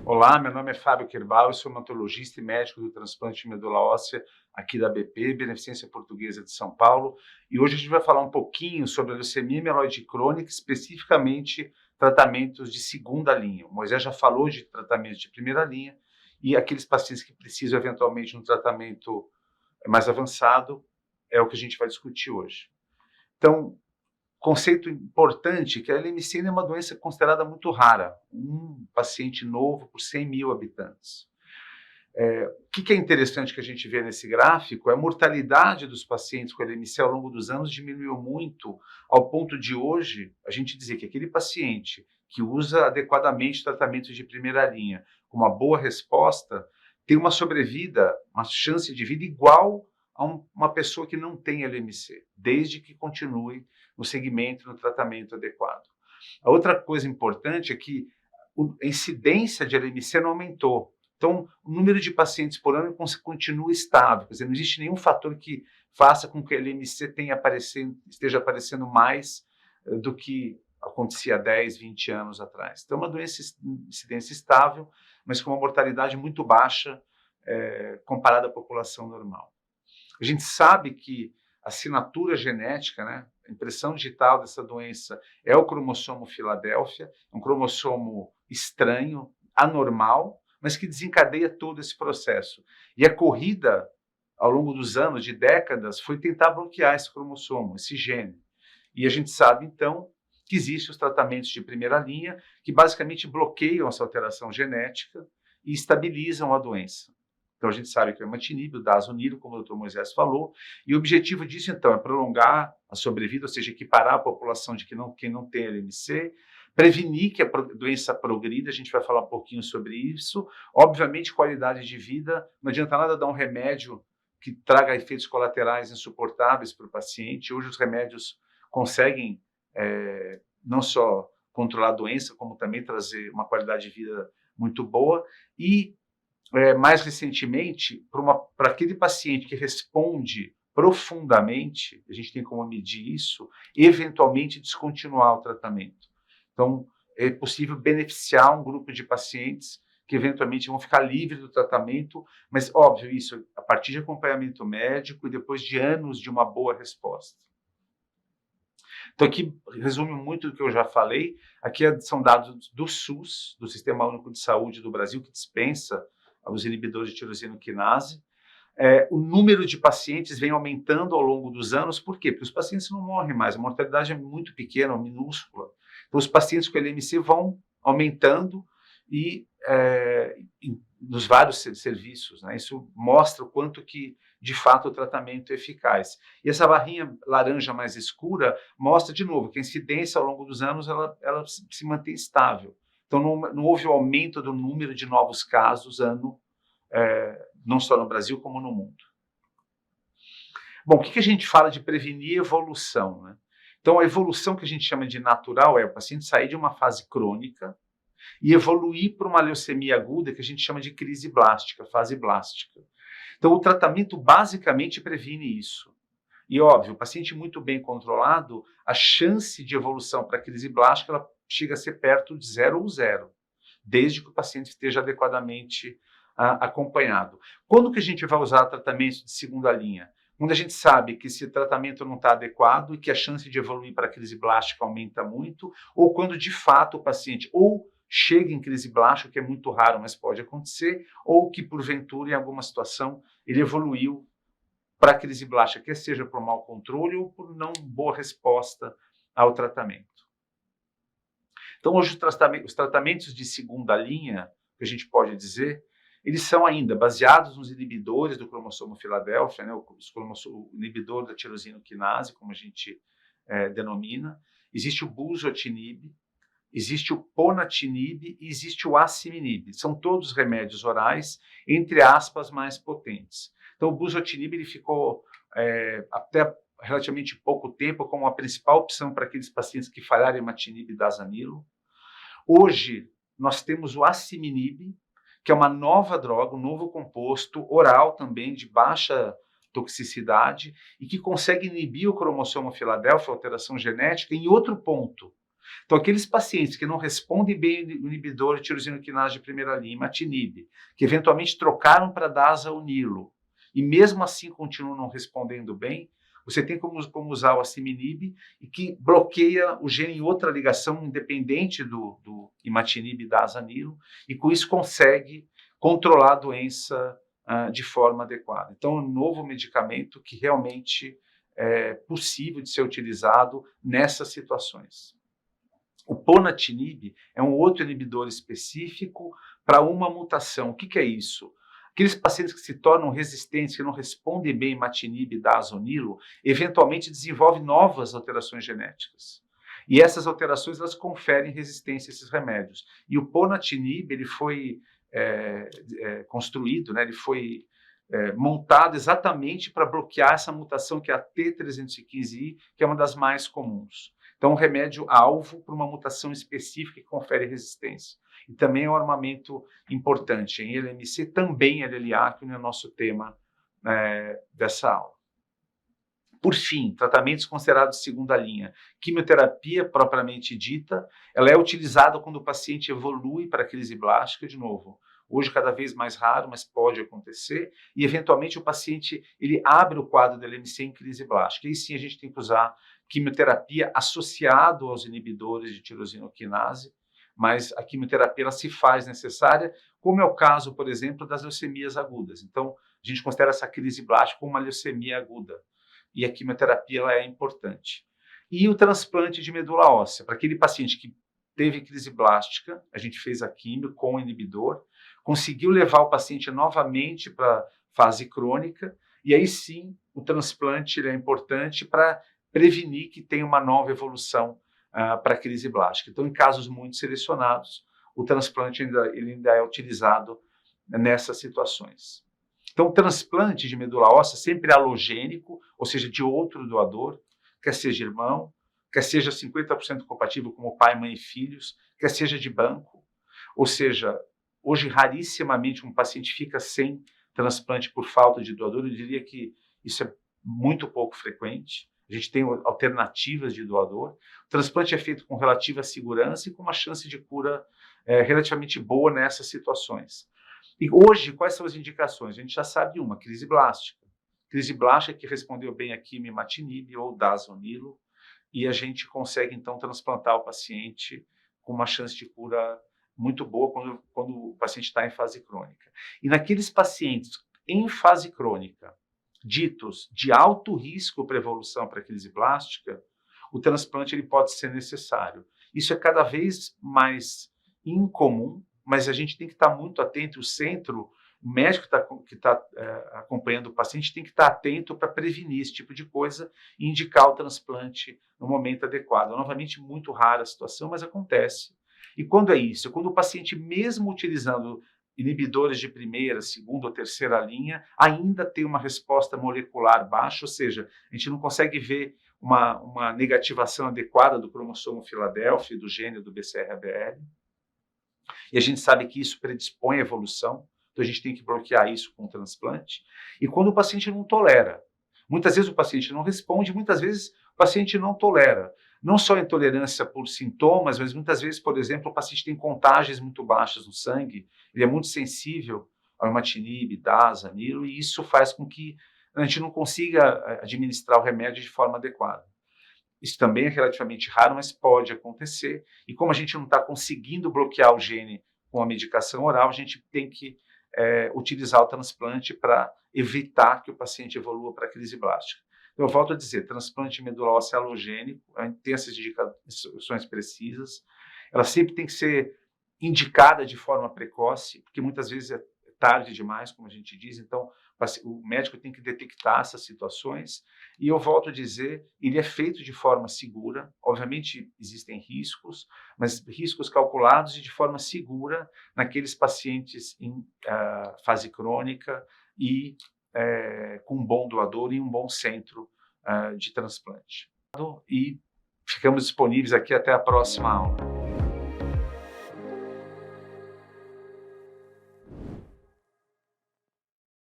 Olá, meu nome é Fábio Kerbal, eu sou hematologista e médico do transplante de medula óssea aqui da BP, Beneficência Portuguesa de São Paulo, e hoje a gente vai falar um pouquinho sobre a leucemia mieloide crônica, especificamente tratamentos de segunda linha. O Moisés já falou de tratamentos de primeira linha e aqueles pacientes que precisam eventualmente de um tratamento mais avançado é o que a gente vai discutir hoje. Então, conceito importante que a LMC é uma doença considerada muito rara, um paciente novo por 100 mil habitantes. O que é interessante que a gente vê nesse gráfico é a mortalidade dos pacientes com LMC ao longo dos anos diminuiu muito, ao ponto de hoje a gente dizer que aquele paciente que usa adequadamente tratamentos de primeira linha, com uma boa resposta, tem uma sobrevida, uma chance de vida igual a uma pessoa que não tem LMC, desde que continue no segmento, no tratamento adequado. A outra coisa importante é que a incidência de LMC não aumentou. Então, o número de pacientes por ano continua estável, quer dizer, não existe nenhum fator que faça com que a LMC esteja aparecendo mais do que acontecia há 10, 20 anos atrás. Então, é uma doença de incidência estável, mas com uma mortalidade muito baixa comparada à população normal. A gente sabe que a assinatura genética, né, a impressão digital dessa doença é o cromossomo Filadélfia, um cromossomo estranho, anormal, mas que desencadeia todo esse processo. E a corrida, ao longo dos anos, de décadas, foi tentar bloquear esse cromossomo, esse gene. E a gente sabe, então, que existem os tratamentos de primeira linha, que basicamente bloqueiam essa alteração genética e estabilizam a doença. Então, a gente sabe que o imatinib, o dazonilo, como o Dr. Moisés falou, e o objetivo disso, então, é prolongar a sobrevida, ou seja, equiparar a população de quem não tem LMC, prevenir que a doença progrida, a gente vai falar um pouquinho sobre isso. Obviamente, qualidade de vida, não adianta nada dar um remédio que traga efeitos colaterais insuportáveis para o paciente. Hoje, os remédios conseguem não só controlar a doença, como também trazer uma qualidade de vida muito boa. E mais recentemente, para aquele paciente que responde profundamente, a gente tem como medir isso, eventualmente descontinuar o tratamento. Então, é possível beneficiar um grupo de pacientes que eventualmente vão ficar livres do tratamento, mas, óbvio, isso a partir de acompanhamento médico e depois de anos de uma boa resposta. Então, aqui resume muito do que eu já falei. Aqui são dados do SUS, do Sistema Único de Saúde do Brasil, que dispensa os inibidores de tirosina quinase. O número de pacientes vem aumentando ao longo dos anos. Por quê? Porque os pacientes não morrem mais, a mortalidade é muito pequena, minúscula. Então, os pacientes com LMC vão aumentando e nos vários serviços, né? Isso mostra o quanto que, de fato, o tratamento é eficaz. E essa barrinha laranja mais escura mostra, de novo, que a incidência ao longo dos anos ela se mantém estável. Então, não houve o aumento do número de novos casos não só no Brasil, como no mundo. Bom, o que a gente fala de prevenir evolução, né? Então, a evolução que a gente chama de natural é o paciente sair de uma fase crônica e evoluir para uma leucemia aguda que a gente chama de crise blástica, fase blástica. Então, o tratamento basicamente previne isso. E, óbvio, o paciente muito bem controlado, a chance de evolução para a crise blástica ela chega a ser perto de 0 ou 0, desde que o paciente esteja adequadamente acompanhado. Quando que a gente vai usar tratamento de segunda linha? Quando a gente sabe que esse tratamento não está adequado e que a chance de evoluir para a crise blástica aumenta muito, ou quando de fato o paciente ou chega em crise blástica, que é muito raro, mas pode acontecer, ou que porventura em alguma situação ele evoluiu para a crise blástica, quer seja por mau controle ou por não boa resposta ao tratamento. Então, hoje os tratamentos de segunda linha, que a gente pode dizer, eles são ainda baseados nos inibidores do cromossomo Filadélfia, né, o inibidor da tirosina quinase, como a gente denomina. Existe o buzotinib, existe o ponatinib e existe o asciminib. São todos remédios orais, entre aspas, mais potentes. Então, o buzotinib ele ficou até relativamente pouco tempo como a principal opção para aqueles pacientes que falharam imatinib e dazanilo. Hoje, nós temos o asciminib, que é uma nova droga, um novo composto oral também de baixa toxicidade e que consegue inibir o cromossomo Filadélfia, alteração genética, em outro ponto. Então, aqueles pacientes que não respondem bem ao inibidor de tirosina quinase de primeira linha, imatinib, que eventualmente trocaram para dasaonilo, e mesmo assim continuam não respondendo bem, você tem como usar o asciminib, e que bloqueia o gene em outra ligação independente do imatinib e dasanilo, e com isso consegue controlar a doença de forma adequada. Então, é um novo medicamento que realmente é possível de ser utilizado nessas situações. O ponatinib é um outro inibidor específico para uma mutação. O que é isso? Aqueles pacientes que se tornam resistentes, que não respondem bem imatinib e dasonilo, eventualmente desenvolvem novas alterações genéticas. E essas alterações, elas conferem resistência a esses remédios. E o ponatinib, ele foi construído, né, ele foi montado exatamente para bloquear essa mutação que é a T315I, que é uma das mais comuns. Então, um remédio alvo para uma mutação específica que confere resistência. E também é um armamento importante em LMC, também LLA, que é o nosso tema dessa aula. Por fim, tratamentos considerados de segunda linha. Quimioterapia, propriamente dita, ela é utilizada quando o paciente evolui para crise blástica, de novo. Hoje, cada vez mais raro, mas pode acontecer. E, eventualmente, o paciente ele abre o quadro do LMC em crise blástica. E sim, a gente tem que usar quimioterapia associado aos inibidores de tirosina quinase, mas a quimioterapia ela se faz necessária, como é o caso, por exemplo, das leucemias agudas. Então, a gente considera essa crise blástica como uma leucemia aguda. E a quimioterapia ela é importante. E o transplante de medula óssea, para aquele paciente que teve crise blástica, a gente fez a quimio com o inibidor, conseguiu levar o paciente novamente para a fase crônica, e aí sim, o transplante ele é importante para prevenir que tenha uma nova evolução para a crise blástica. Então, em casos muito selecionados, o transplante ele ainda é utilizado nessas situações. Então, o transplante de medula óssea sempre é halogênico, ou seja, de outro doador, quer seja irmão, quer seja 50% compatível como pai, mãe e filhos, quer seja de banco. Ou seja, hoje rarissimamente um paciente fica sem transplante por falta de doador. Eu diria que isso é muito pouco frequente. A gente tem alternativas de doador. O transplante é feito com relativa segurança e com uma chance de cura relativamente boa nessas situações. E hoje, quais são as indicações? A gente já sabe uma, crise blástica. Crise blástica que respondeu bem a quimio-imatinib ou dasonilo, e a gente consegue, então, transplantar o paciente com uma chance de cura muito boa quando o paciente está em fase crônica. E naqueles pacientes em fase crônica, ditos de alto risco para evolução para crise blástica, o transplante ele pode ser necessário. Isso é cada vez mais incomum, mas a gente tem que estar muito atento, o centro, o médico que está acompanhando o paciente tem que estar atento para prevenir esse tipo de coisa e indicar o transplante no momento adequado. Novamente, muito rara a situação, mas acontece. E quando é isso? Quando o paciente, mesmo utilizando inibidores de primeira, segunda ou terceira linha, ainda tem uma resposta molecular baixa, ou seja, a gente não consegue ver uma negativação adequada do cromossomo Filadélfia, do gene do BCR-ABL, e a gente sabe que isso predispõe à evolução, então a gente tem que bloquear isso com o transplante. E quando o paciente não tolera, muitas vezes o paciente não responde, muitas vezes o paciente não tolera. Não só intolerância por sintomas, mas muitas vezes, por exemplo, o paciente tem contagens muito baixas no sangue, ele é muito sensível ao imatinib, dasanilo, e isso faz com que a gente não consiga administrar o remédio de forma adequada. Isso também é relativamente raro, mas pode acontecer. E como a gente não está conseguindo bloquear o gene com a medicação oral, a gente tem que utilizar o transplante para evitar que o paciente evolua para a crise blástica. Então, eu volto a dizer, transplante de medula óssea halogênico, tem essas indicações precisas. Ela sempre tem que ser indicada de forma precoce, porque muitas vezes é tarde demais, como a gente diz. Então, o médico tem que detectar essas situações. E eu volto a dizer, ele é feito de forma segura. Obviamente, existem riscos, mas riscos calculados e de forma segura naqueles pacientes em fase crônica e com um bom doador e um bom centro de transplante. E ficamos disponíveis aqui até a próxima aula.